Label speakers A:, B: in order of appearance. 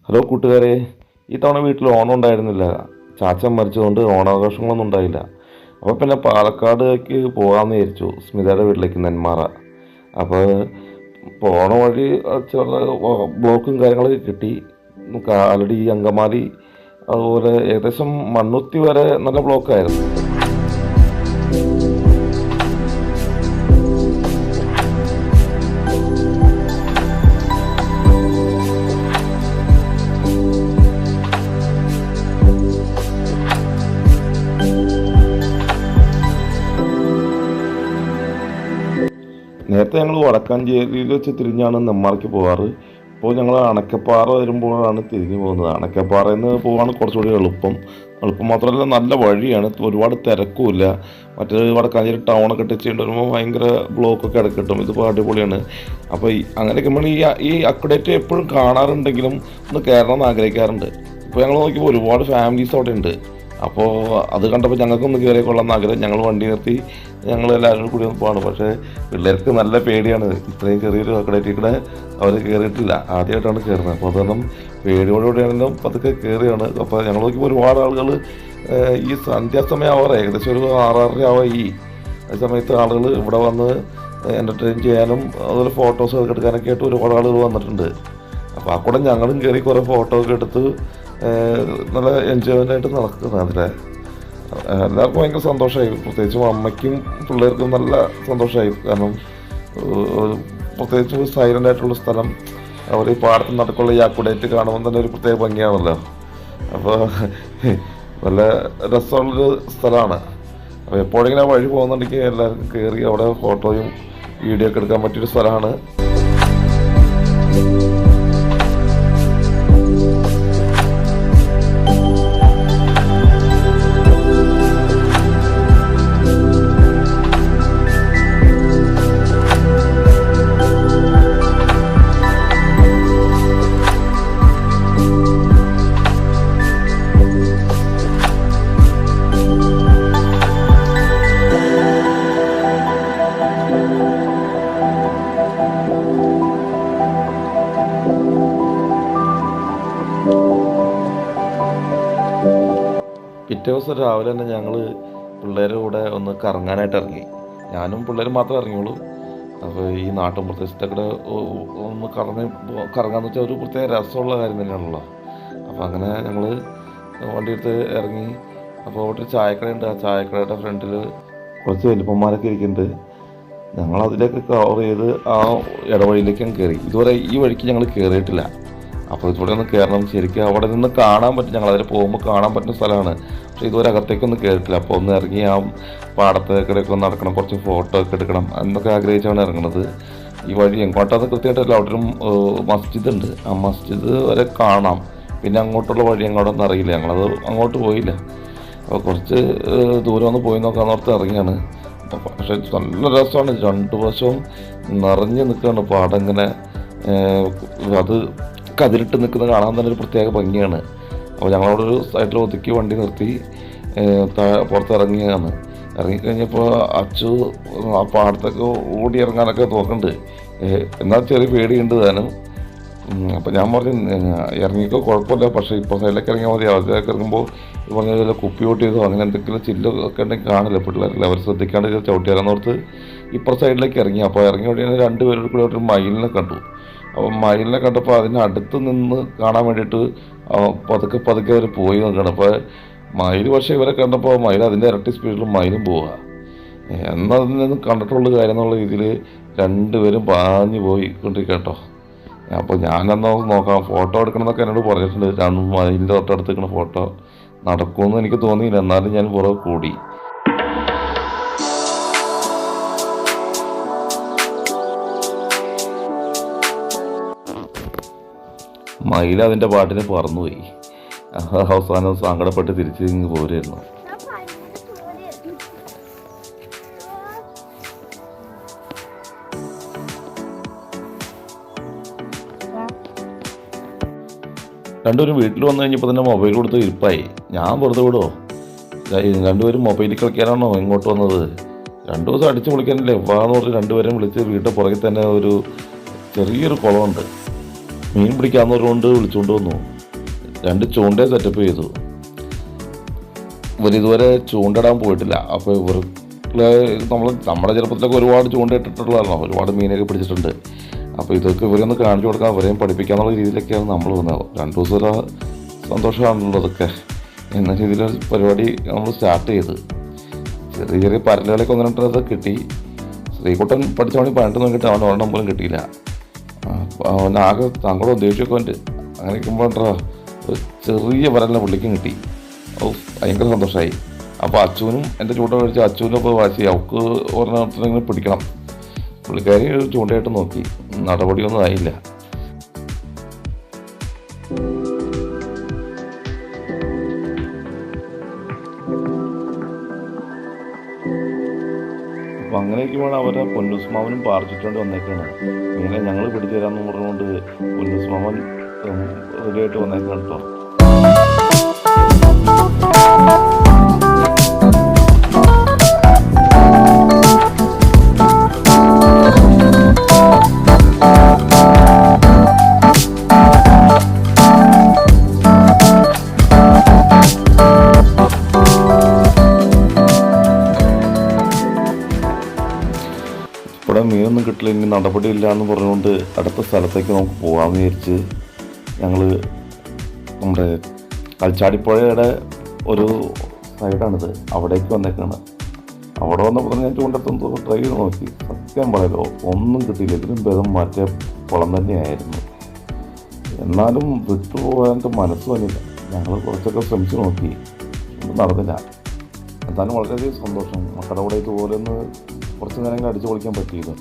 A: Hello കൂട്ടുകാരെ, ഈ തവണ വീട്ടിൽ ഓണം ഉണ്ടായിരുന്നില്ല. ചാച്ചൻ മരിച്ചതുകൊണ്ട് ഓണാഘോഷങ്ങളൊന്നും ഉണ്ടായില്ല. അപ്പോൾ പിന്നെ പാലക്കാടേക്ക് പോകാമെന്ന് വിചാരിച്ചു, സ്മിതയുടെ വീട്ടിലേക്ക് നെന്മാറ. അപ്പോൾ പോണ വഴി ചെറിയ ബ്ലോക്കും കാര്യങ്ങളൊക്കെ കിട്ടി. കാലടി, അങ്കമാലി, അതുപോലെ ഏകദേശം മണ്ണുത്തി വരെ നല്ല ബ്ലോക്കായിരുന്നു. നേരത്തെ ഞങ്ങൾ വടക്കാഞ്ചേരിയിൽ വെച്ച് തിരിഞ്ഞാണ് നെന്മാറയ്ക്ക് പോകാറ്. ഇപ്പോൾ ഞങ്ങൾ അണക്കപ്പാറ വരുമ്പോഴാണ് തിരിഞ്ഞു പോകുന്നത്. അണക്കപ്പാറയിൽ നിന്ന് പോകാണ് കുറച്ചുകൂടി എളുപ്പം. മാത്രമല്ല നല്ല വഴിയാണ്, ഒരുപാട് തിരക്കുമില്ല. മറ്റേ വടക്കാഞ്ചേരി ടൗണൊക്കെ ടച്ച് ചെയ്യേണ്ടി വരുമ്പോൾ ഭയങ്കര ബ്ലോക്കൊക്കെ ഇടക്കിട്ടും. ഇതിപ്പോൾ അടിപൊളിയാണ്. അപ്പോൾ അങ്ങനെയൊക്കെ നമ്മൾ ഈ അക്വഡേറ്റ് എപ്പോഴും കാണാറുണ്ടെങ്കിലും ഒന്ന് കയറണമെന്ന് ആഗ്രഹിക്കാറുണ്ട്. ഇപ്പോൾ ഞങ്ങൾ നോക്കിയപ്പോൾ ഒരുപാട് ഫാമിലീസ് അവിടെ ഉണ്ട്. അപ്പോൾ അത് കണ്ടപ്പോൾ ഞങ്ങൾക്കൊന്ന് കയറി കൊള്ളാമെന്ന് ആഗ്രഹം. ഞങ്ങൾ വണ്ടി നിർത്തി ഞങ്ങൾ എല്ലാവരും കൂടി ഒന്ന് പോവാണ്. പക്ഷേ പിള്ളേർക്ക് നല്ല പേടിയാണ്. ഇത്രയും ചെറിയൊരു അക്വഡേറ്റിൽ കൂടെ അവർ കയറിയിട്ടില്ല, ആദ്യമായിട്ടാണ് കയറുന്നത്. അപ്പോൾ അതൊന്നും പേടിയോടുകൂടിയാണെങ്കിലും പതുക്കെ കയറിയാണ്. അപ്പോൾ ഞങ്ങൾ നോക്കിയപ്പോൾ ഒരുപാട് ആളുകൾ ഈ സന്ധ്യാസമയം ആവാറ്, ഏകദേശം ഒരു 6:30 ആവായി. ആ സമയത്ത് ആളുകൾ ഇവിടെ വന്ന് എൻ്റർടൈൻ ചെയ്യാനും അതുപോലെ ഫോട്ടോസ് എടുക്കാനൊക്കെ ആയിട്ട് ഒരുപാട് ആളുകൾ വന്നിട്ടുണ്ട്. അപ്പോൾ ആ കൂടെ ഞങ്ങളും കയറി കുറേ ഫോട്ടോ ഒക്കെ എടുത്ത് നല്ല എൻജോയ്മെൻ്റ് ആയിട്ട് നടക്കുന്നത്. അതിൽ എല്ലാവർക്കും ഭയങ്കര സന്തോഷമായി, പ്രത്യേകിച്ചും അമ്മയ്ക്കും പിള്ളേർക്കും നല്ല സന്തോഷമായി. കാരണം പ്രത്യേകിച്ച് സൈലൻ്റ് ആയിട്ടുള്ള സ്ഥലം, അവർ ഈ പാടത്ത് നടക്കുള്ള ഈ അക്വഡേറ്റ് കാണുമ്പോൾ തന്നെ ഒരു പ്രത്യേക ഭംഗിയാണല്ലോ. അപ്പോൾ നല്ല രസമുള്ളൊരു സ്ഥലമാണ്. അപ്പോൾ എപ്പോഴെങ്കിലും ആ വഴി പോകുന്നുണ്ടെങ്കിൽ എല്ലാവർക്കും കയറി അവിടെ ഫോട്ടോയും വീഡിയോ ഒക്കെ എടുക്കാൻ പറ്റിയൊരു സ്ഥലമാണ്. പിറ്റേ ദിവസം രാവിലെ തന്നെ ഞങ്ങൾ പിള്ളേരുടെ കൂടെ ഒന്ന് കറങ്ങാനായിട്ട് ഇറങ്ങി. ഞാനും പിള്ളേരും മാത്രമേ ഇറങ്ങിയുള്ളൂ. അപ്പോൾ ഈ നാട്ടും പ്രദേശത്തൊക്കെ ഒന്ന് കറങ്ങാന്ന് വെച്ചാൽ ഒരു പ്രത്യേക രസമുള്ള കാര്യം തന്നെയാണല്ലോ. അപ്പോൾ അങ്ങനെ ഞങ്ങൾ വണ്ടി എടുത്ത് ഇറങ്ങി. അപ്പോൾ അവിടെ ഒരു ചായക്കടയുണ്ട്. ആ ചായക്കടയുടെ ഫ്രണ്ടിൽ കുറച്ച് വലിപ്പന്മാരൊക്കെ ഇരിക്കുന്നുണ്ട്. ഞങ്ങൾ അതിലേക്ക് കവർ ചെയ്ത് ആ ഇടവഴിയിലേക്കും കയറി. ഇതുവരെ ഈ വഴിക്ക് ഞങ്ങൾ കയറിയിട്ടില്ല. അപ്പോൾ ഇതുകൂടെ ഒന്ന് കയറണം. ശരിക്കും അവിടെ നിന്ന് കാണാൻ പറ്റും, ഞങ്ങൾ അതിൽ പോകുമ്പോൾ കാണാൻ പറ്റുന്ന സ്ഥലമാണ്. പക്ഷേ ഇതുവരെ അകത്തേക്കൊന്നും കയറിയിട്ടില്ല. അപ്പോൾ ഒന്ന് ഇറങ്ങി ആ പാടത്തേക്കിടയൊക്കെ ഒന്ന് നടക്കണം, കുറച്ച് ഫോട്ടോ ഒക്കെ എടുക്കണം എന്നൊക്കെ ആഗ്രഹിച്ചാണ് ഇറങ്ങുന്നത്. ഈ വഴി എങ്ങോട്ടാന്ന് കൃത്യമായിട്ടല്ല. അവിടെ ഒരു മസ്ജിദ് ഉണ്ട്, ആ മസ്ജിദ് വരെ കാണാം. പിന്നെ അങ്ങോട്ടുള്ള വഴി എങ്ങോട്ടൊന്നും അറിയില്ല, ഞങ്ങളത് അങ്ങോട്ട് പോയില്ല. അപ്പോൾ കുറച്ച് ദൂരം ഒന്ന് പോയി നോക്കാമെന്ന് ഓർത്ത് ഇറങ്ങിയാണ്. പക്ഷേ നല്ല രസമാണ്, രണ്ടു വശവും നിറഞ്ഞ് നിൽക്കുകയാണ് പാടം. ഇങ്ങനെ അത് കതിരിട്ട് നിൽക്കുന്നത് കാണാൻ തന്നെ ഒരു പ്രത്യേക ഭംഗിയാണ്. അപ്പോൾ ഞങ്ങളവിടെ ഒരു സൈഡിൽ ഒതുക്കി വണ്ടി നിർത്തി പുറത്തിറങ്ങിയാണ്. ഇറങ്ങിക്കഴിഞ്ഞപ്പോൾ അച്ചു ആ പാടത്തൊക്കെ ഓടി ഇറങ്ങാനൊക്കെ നോക്കുന്നുണ്ട്. എന്നാൽ ചെറിയ പേടിയുണ്ട് താനും. അപ്പോൾ ഞാൻ പറഞ്ഞു ഇറങ്ങിക്കോ, കുഴപ്പമില്ല, പക്ഷേ ഇപ്പോൾ സൈഡിലേക്ക് ഇറങ്ങിയാൽ മതി. അതിലേക്ക് ഇറങ്ങുമ്പോൾ ഈ പറഞ്ഞ പോലെ കുപ്പി ഓട്ടിയതോ അങ്ങനെ എന്തെങ്കിലും ചില്ലൊക്കെ ഉണ്ടെങ്കിൽ കാണില്ല പിള്ളേരില്ല, അവർ ശ്രദ്ധിക്കാണ്ട് ചവിട്ടിയാലെന്നോർത്ത് ഇപ്പുറ സൈഡിലേക്ക് ഇറങ്ങി. അപ്പോൾ ഇറങ്ങി ഓടിയാൽ രണ്ടുപേരുടെ കൂടെ ഒരു മയിലിനെ കണ്ടു. അപ്പോൾ മയിലിനെ കണ്ടപ്പോൾ അതിനടുത്ത് നിന്ന് കാണാൻ വേണ്ടിയിട്ട് പതുക്കെ അവർ പോയി നോക്കണം. അപ്പോൾ മയിൽ പക്ഷേ ഇവരെ കണ്ടപ്പോൾ മയിൽ അതിൻ്റെ ഇരട്ടി സ്പീഡിലും മയിലും പോവുക. എന്നതിൽ നിന്ന് കണ്ടിട്ടുള്ള കാര്യം എന്നുള്ള രീതിയിൽ രണ്ടുപേരും പാഞ്ഞു പോയി കൊണ്ടിരിക്കുക കേട്ടോ. അപ്പോൾ ഞാനെന്നോ നോക്കാം, ഫോട്ടോ എടുക്കണമെന്നൊക്കെ എന്നോട് പറഞ്ഞിട്ടുണ്ട്. മയിലിൻ്റെ തൊട്ടടുത്ത് നിൽക്കുന്ന ഫോട്ടോ നടക്കുമെന്ന് എനിക്ക് തോന്നിയില്ല, എന്നാലും ഞാൻ പുറകെ കൂടി. മയിൽ അതിൻ്റെ പാട്ടിന് പറന്നുപോയി. അവസാനം സങ്കടപ്പെട്ട് തിരിച്ച് ഇങ്ങ് പോരുമായിരുന്നു. രണ്ടുപേരും വീട്ടിൽ വന്നു കഴിഞ്ഞപ്പോൾ തന്നെ മൊബൈൽ കൊടുത്ത് ഇരിപ്പായി. ഞാൻ വെറുതെ വിടുമോ? രണ്ടുപേരും മൊബൈലിൽ കളിക്കാനാണോ ഇങ്ങോട്ട് വന്നത്? 2 ദിവസം അടിച്ചു പൊളിക്കാനല്ലേ വാന്ന് പറഞ്ഞ് രണ്ടുപേരും വിളിച്ച് വീട്ടിൽ പുറകെ തന്നെ ഒരു ചെറിയൊരു കുളമുണ്ട്, മീൻ പിടിക്കാവുന്നവരുകൊണ്ട് വിളിച്ചുകൊണ്ട് വന്നു. 2 ചൂണ്ട സെറ്റപ്പ് ചെയ്തു. ഇവരിതുവരെ ചൂണ്ടയിടാൻ പോയിട്ടില്ല. അപ്പോൾ ഇവർ നമ്മുടെ ചെറുപ്പത്തിലൊക്കെ ഒരുപാട് ചൂണ്ട ഇട്ടിട്ടുള്ളതാണല്ലോ, ഒരുപാട് മീനൊക്കെ പിടിച്ചിട്ടുണ്ട്. അപ്പോൾ ഇതൊക്കെ ഇവരൊന്ന് കാണിച്ചു കൊടുക്കാൻ, അവരെയും പഠിപ്പിക്കാന്നുള്ള രീതിയിലൊക്കെയാണ് നമ്മൾ വന്നത്. 2 ദിവസം ഒരു സന്തോഷമാണല്ലോ അതൊക്കെ. എന്ന രീതിയിൽ പരിപാടി നമ്മൾ സ്റ്റാർട്ട് ചെയ്ത് ചെറിയ ചെറിയ പരലുകളൊക്കെ 1-2 കിട്ടി. ശ്രീകുട്ടൻ പഠിച്ച പണി 12 നോക്കിയിട്ട് അവൻ ഒരെണ്ണം പോലും കിട്ടിയില്ല. അവനാകെ തങ്ങളുടെ ഉദ്ദേശമൊക്കെ ഉണ്ട്. അങ്ങനെ ഇരിക്കുമ്പോഴാ ഒരു ചെറിയ പരലിനെ പുള്ളിക്കും കിട്ടി. ഭയങ്കര സന്തോഷമായി. അപ്പോൾ അച്ചുവിനും എൻ്റെ ചൂണ്ട കഴിച്ച് അച്ചുവിനും ഇപ്പോൾ വാശി, അവൾക്ക് ഒരെണ്ണത്തിനെങ്കിലും പിടിക്കണം. പുള്ളിക്കാരി ചൂണ്ടയായിട്ട് നോക്കി, നടപടിയൊന്നും ആയില്ല. അപ്പോൾ അങ്ങനെയൊക്കെയാണ് അവരെ പൊന്നൂസ്മാവനും പാർച്ചിട്ടുകൊണ്ട് വന്നേക്കാണ്. ഇങ്ങനെ ഞങ്ങൾ പിടിച്ചു തരാമെന്ന് പറഞ്ഞുകൊണ്ട് പൊന്നൂസ്മാവൻ റെഡിയായിട്ട് വന്നേക്കാണ് കേട്ടോ. ഇവിടെ മീനൊന്നും കിട്ടില്ല, ഇനി നടപടിയില്ല എന്ന് പറഞ്ഞുകൊണ്ട് അടുത്ത സ്ഥലത്തേക്ക് നമുക്ക് പോകാമെന്ന് വിചാരിച്ച് ഞങ്ങൾ നമ്മുടെ കൽച്ചാടിപ്പുഴയുടെ ഒരു സൈഡാണിത്, അവിടേക്ക് വന്നേക്കാണ്. അവിടെ വന്നപ്പോൾ ഞാൻ ചൂണ്ടെടുത്ത് ട്രൈ ചെയ്ത് നോക്കി. സത്യം പറയല്ലോ, ഒന്നും കിട്ടിയില്ല. ഇതിലും ഭേദം മറ്റേ കുളം തന്നെയായിരുന്നു. എന്നാലും വിട്ടുപോകാൻ്റെ മനസ്സ് വന്നില്ല. ഞങ്ങൾ കുറച്ചൊക്കെ ശ്രമിച്ച് നോക്കി, ഒന്നും നടന്നില്ല. എന്തായാലും വളരെയധികം സന്തോഷം. മക്കളുടെ കൂടെ ഇതുപോലെ ഒന്ന് കുറച്ച് നേരങ്ങൾ അടിച്ചു പൊളിക്കാൻ പറ്റിയത്.